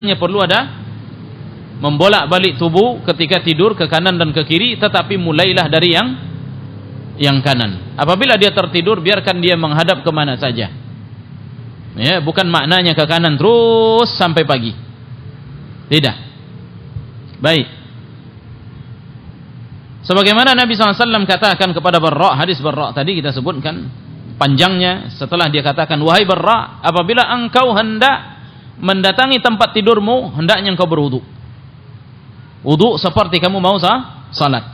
perlu ada membolak-balik tubuh ketika tidur ke kanan dan ke kiri, tetapi mulailah dari yang kanan. Apabila dia tertidur, biarkan dia menghadap kemana saja. Ya, bukan maknanya ke kanan terus sampai pagi. Tidak. Baik. Sebagaimana Nabi SAW katakan kepada Barra, hadis Barra tadi kita sebutkan panjangnya, setelah dia katakan, wahai Barra, apabila engkau hendak mendatangi tempat tidurmu, hendaknya engkau berwudu. Wudu seperti kamu mau salat.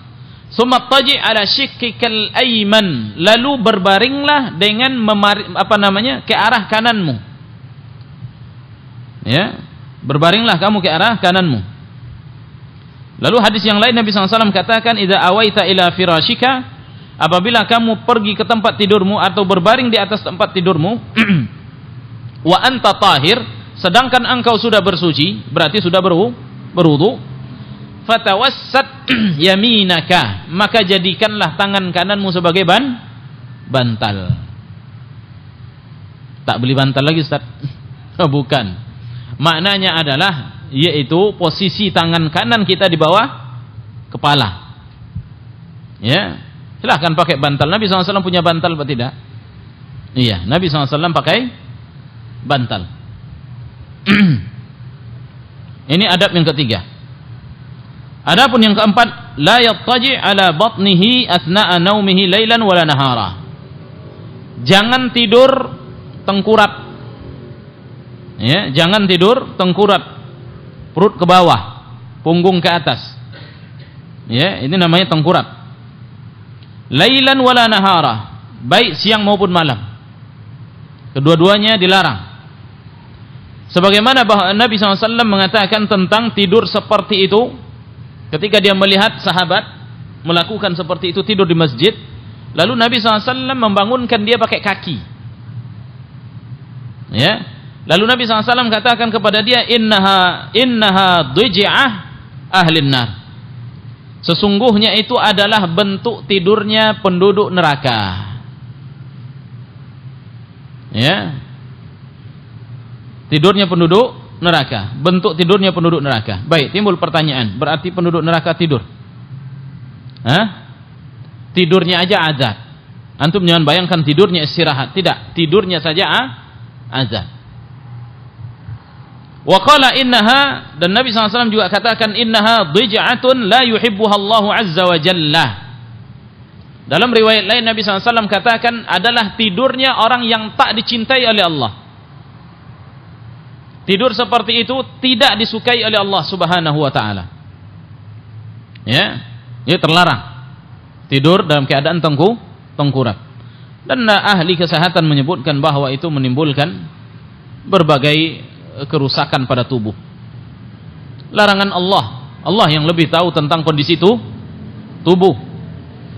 Summa taji ala shikkikal ayman, lalu berbaringlah dengan ke arah kananmu. Ya, berbaringlah kamu ke arah kananmu. Lalu hadis yang lain Nabi SAW katakan, idza awaita ila firashika, apabila kamu pergi ke tempat tidurmu atau berbaring di atas tempat tidurmu, wa anta tahir, sedangkan engkau sudah bersuci, berarti sudah berwudu, fatawassat yaminaka, maka jadikanlah tangan kananmu sebagai bantal. Tak beli bantal lagi, Ustaz? Oh, bukan. Maknanya adalah yaitu posisi tangan kanan kita di bawah kepala. Ya, silahkan pakai bantal. Nabi SAW punya bantal atau tidak? Iya, Nabi SAW pakai bantal. Ini adab yang ketiga. Adapun yang keempat, la yattaji ala batnihi athna'a naumihi lailan wala nahara. Jangan tidur tengkurap. Ya, jangan tidur tengkurap. Perut ke bawah, punggung ke atas. Ya, ini namanya tengkurap. Lailan wala nahara, baik siang maupun malam. Kedua-duanya dilarang. Sebagaimana Nabi SAW mengatakan tentang tidur seperti itu, ketika dia melihat sahabat melakukan seperti itu, tidur di masjid, lalu Nabi SAW membangunkan dia pakai kaki. Ya, lalu Nabi SAW katakan kepada dia, innaha dhiji'ah ahlin nar. Sesungguhnya itu adalah bentuk tidurnya penduduk neraka. Ya, tidurnya penduduk neraka, bentuk tidurnya penduduk neraka. Baik, timbul pertanyaan, berarti penduduk neraka tidur? Tidurnya aja azab. Antum jangan bayangkan tidurnya istirahat, tidak, tidurnya saja azab. Wa qala innaha, dan Nabi SAW juga katakan, innaha dhij'atun la yuhibbuha Allahu azza wa jalla. Dalam riwayat lain Nabi SAW katakan adalah tidurnya orang yang tak dicintai oleh Allah. Tidur seperti itu tidak disukai oleh Allah Subhanahu wa taala. Ya, ini terlarang. Tidur dalam keadaan tengkurap. Dan ahli kesehatan menyebutkan bahwa itu menimbulkan berbagai kerusakan pada tubuh. Larangan Allah. Allah yang lebih tahu tentang kondisi tubuh.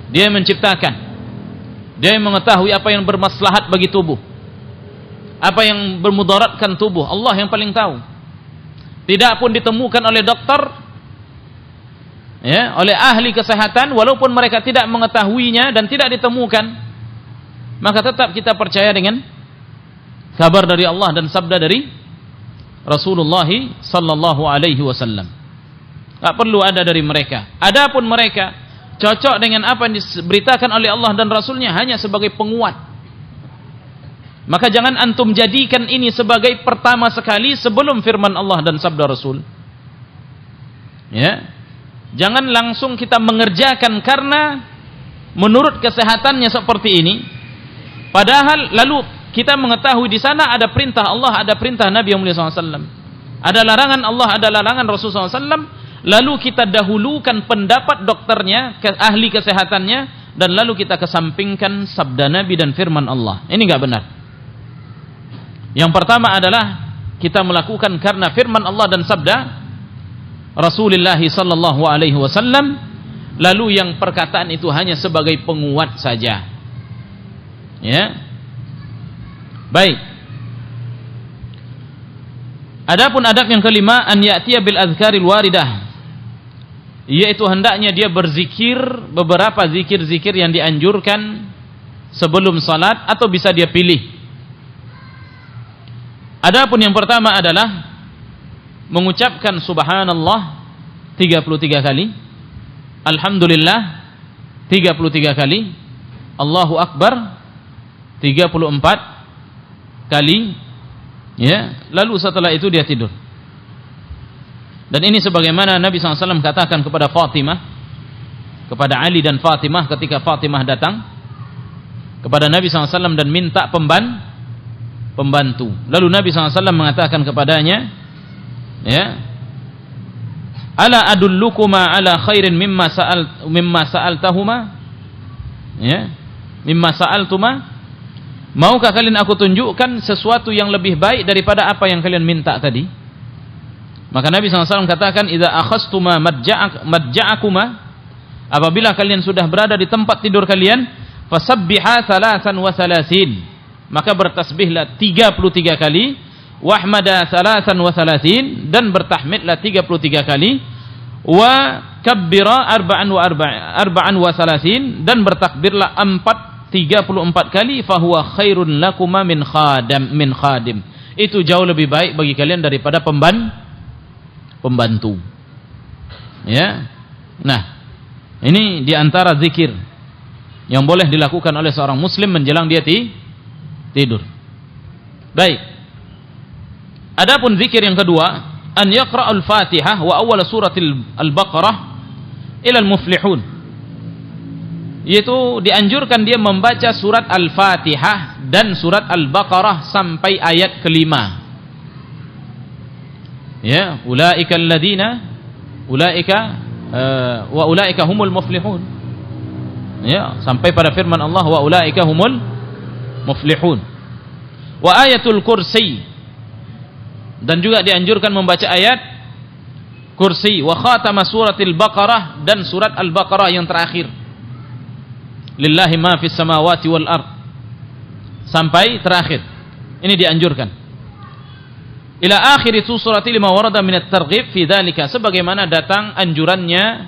Dia yang menciptakan. Dia yang mengetahui apa yang bermaslahat bagi tubuh, apa yang bermudaratkan tubuh. Allah yang paling tahu. Tidak pun ditemukan oleh dokter, ya, oleh ahli kesehatan, walaupun mereka tidak mengetahuinya dan tidak ditemukan, maka tetap kita percaya dengan kabar dari Allah dan sabda dari Rasulullah sallallahu alaihi wasallam. Tak perlu ada dari mereka. Adapun mereka cocok dengan apa yang diberitakan oleh Allah dan Rasulnya hanya sebagai penguat. Maka jangan antum jadikan ini sebagai pertama sekali sebelum firman Allah dan sabda Rasul. Ya, jangan langsung kita mengerjakan karena menurut kesehatannya seperti ini. Padahal lalu kita mengetahui di sana ada perintah Allah, ada perintah Nabi Muhammad SAW, ada larangan Allah, ada larangan Rasulullah SAW. Lalu kita dahulukan pendapat dokternya, ahli kesehatannya, dan lalu kita kesampingkan sabda Nabi dan firman Allah. Ini enggak benar. Yang pertama adalah kita melakukan karena firman Allah dan sabda Rasulullah sallallahu alaihi wasallam, lalu yang perkataan itu hanya sebagai penguat saja. Ya. Baik. Adapun adab yang kelima, an ya'tiya bil azkaril waridah, yaitu hendaknya dia berzikir beberapa zikir-zikir yang dianjurkan sebelum salat atau bisa dia pilih. Adapun yang pertama adalah mengucapkan subhanallah 33 kali, alhamdulillah 33 kali, Allahu akbar 34 kali, ya, lalu setelah itu dia tidur. Dan ini sebagaimana Nabi SAW katakan kepada Fatimah, kepada Ali dan Fatimah ketika Fatimah datang kepada Nabi SAW dan minta pembantu. Lalu Nabi SAW mengatakan kepadanya, ya, ala adullukuma ala khairin mimma sa'altahuma, ya, mimma sa'altuma, maukah kalian aku tunjukkan sesuatu yang lebih baik daripada apa yang kalian minta tadi? Maka Nabi SAW katakan, idza akhastuma madja'akuma, apabila kalian sudah berada di tempat tidur kalian, fasabbiha 33, maka bertasbihlah 33 kali, wahmada 33, dan bertahmidlah 33 kali, wa kabbira 34, dan bertakbirlah 34 kali, fahuwa khairun lakuma min khadim. Itu jauh lebih baik bagi kalian daripada pembantu. Ya. Nah, ini diantara zikir yang boleh dilakukan oleh seorang muslim menjelang dia tidur. Baik. Adapun zikir yang kedua, an yaqra'ul Fatihah wa awwal suratil Al-Baqarah ila al-muflihun. Yaitu dianjurkan dia membaca surat Al-Fatihah dan surat Al-Baqarah sampai ayat kelima. Ya, ulaika alladziina wa ulaika humul muflihun. Ya, sampai pada firman Allah, wa ulaika humul muflihun. Wa ayatul kursi, dan juga dianjurkan membaca ayat kursi, wa khatama suratil Baqarah, dan surat Al-Baqarah yang terakhir, lillahi ma fis samawati wal ard, sampai terakhir. Ini dianjurkan. Ila akhir surati lima warada min at-targhib fi dzalika, sebagaimana datang anjurannya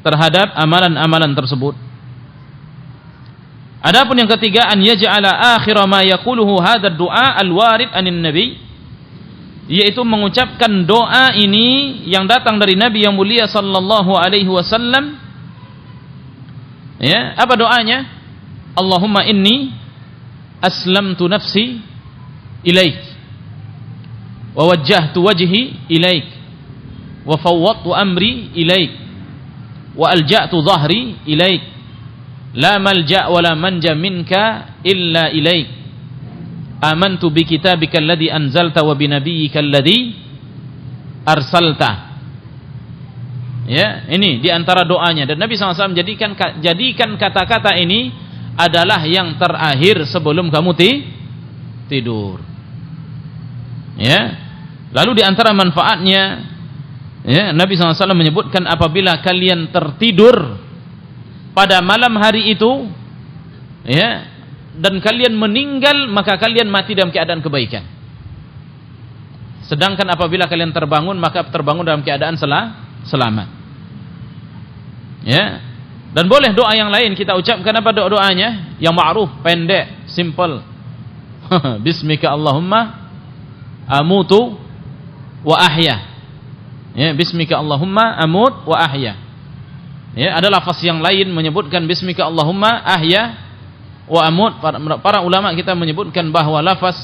terhadap amalan-amalan tersebut. Adapun yang ketiga, an yaj'ala akhir ma yaquluhu hadha ad-du'a al-warid anin nabi, yaitu mengucapkan doa ini yang datang dari Nabi yang mulia sallallahu alaihi wasallam. Ya, apa doanya? Allahumma inni aslamtu nafsi ilaik, wa wajjahtu wajhi ilaik, wa fawwadtu amri ilaik, wa alja'tu dhahri ilaik, la malja' wa la manja minka illa ilaik, amantu bi kitabika alladhi anzalta wa bi nabiyyika alladhi arsalta. Ya, ini diantara doanya. Dan Nabi SAW jadikan kata-kata ini adalah yang terakhir sebelum kamu tidur. Ya. Lalu diantara manfaatnya, ya, Nabi SAW menyebutkan apabila kalian tertidur pada malam hari itu, ya, dan kalian meninggal, maka kalian mati dalam keadaan kebaikan. Sedangkan apabila kalian terbangun, maka terbangun dalam keadaan selamat. Ya. Dan boleh doa yang lain kita ucapkan. Apa doanya? Yang ma'ruf, pendek, simple. Bismika Allahumma amutu wa ahya. Ya, bismika Allahumma amut wa ahya. Ya, ada lafaz yang lain menyebutkan bismika Allahumma ahya wa amut. Para ulama kita menyebutkan bahwa lafaz,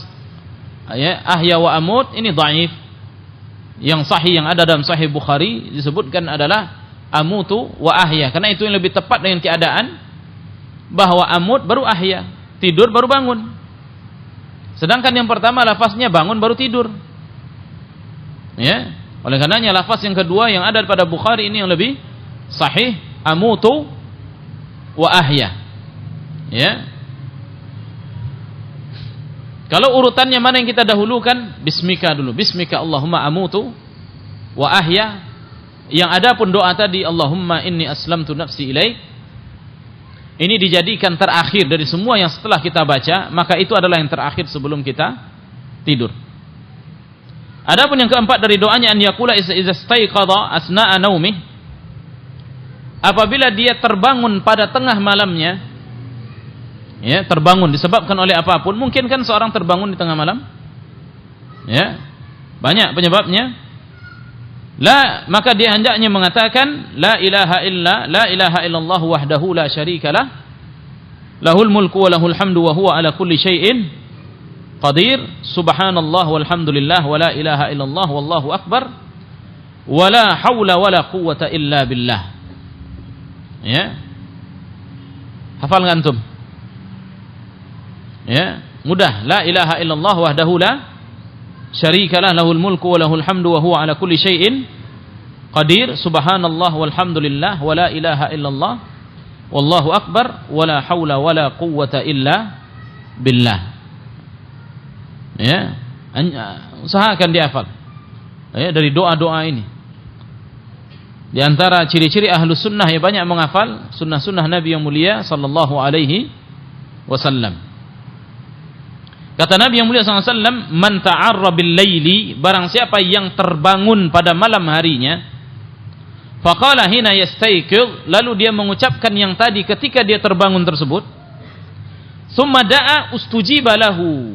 ya, ahya wa amut ini dhaif. Yang sahih yang ada dalam Sahih Bukhari disebutkan adalah amutu wa ahya, karena itu yang lebih tepat dengan keadaan bahwa amut baru ahya, tidur baru bangun. Sedangkan yang pertama lafaznya bangun baru tidur. Ya, oleh karenanya lafaz yang kedua yang ada pada Bukhari ini yang lebih sahih, amutu wa ahya. Ya. Kalau urutannya mana yang kita dahulukan? Bismika dulu. Bismika Allahumma amutu wa ahya. Yang ada pun doa tadi, Allahumma inni aslamtu nafsi ilaik, ini dijadikan terakhir dari semua yang setelah kita baca, maka itu adalah yang terakhir sebelum kita tidur. Adapun yang keempat dari doanya, an yaqula iza istaiqadha asna'a naumih, apabila dia terbangun pada tengah malamnya, ya, terbangun disebabkan oleh apapun. Mungkin kan seorang terbangun di tengah malam, ya, banyak penyebabnya. maka dia hendaknya mengatakan la ilaha illallah wahdahu la syarikalah lahul mulku wa lahul hamdu wa huwa ala kulli syai'in qadir subhanallah walhamdulillah wa la ilaha illallah wallahu akbar wa la hawla wa la quwwata illa billah. Ya. Hafal enggak antum? Ya, mudah. La ilaha illallah wahdahu la syarikalah lahul mulku wa lahul hamdu wa huwa ala kulli syai'in qadir subhanallah walhamdulillah wa la ilaha illallah wallahu akbar wa la hawla wa la quwwata illa billah. Ya, usahakan dihafal. Ya, dari doa-doa ini. Di antara ciri-ciri ahlus sunnah yang banyak menghafal sunnah-sunnah Nabi yang mulia sallallahu alaihi wasallam. Kata Nabi yang mulia sallallahu alaihi wasallam, "Man ta'arra bil laili," barang siapa yang terbangun pada malam harinya, faqala hina yastayqidh, lalu dia mengucapkan yang tadi ketika dia terbangun tersebut, summa da'a ustujiba lahu.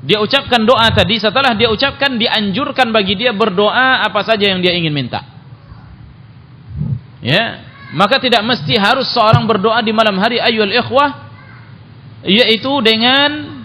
Dia ucapkan doa tadi, setelah dia ucapkan dianjurkan bagi dia berdoa apa saja yang dia ingin minta. Ya, maka tidak mesti harus seorang berdoa di malam hari ayyuhal ikhwah, yaitu dengan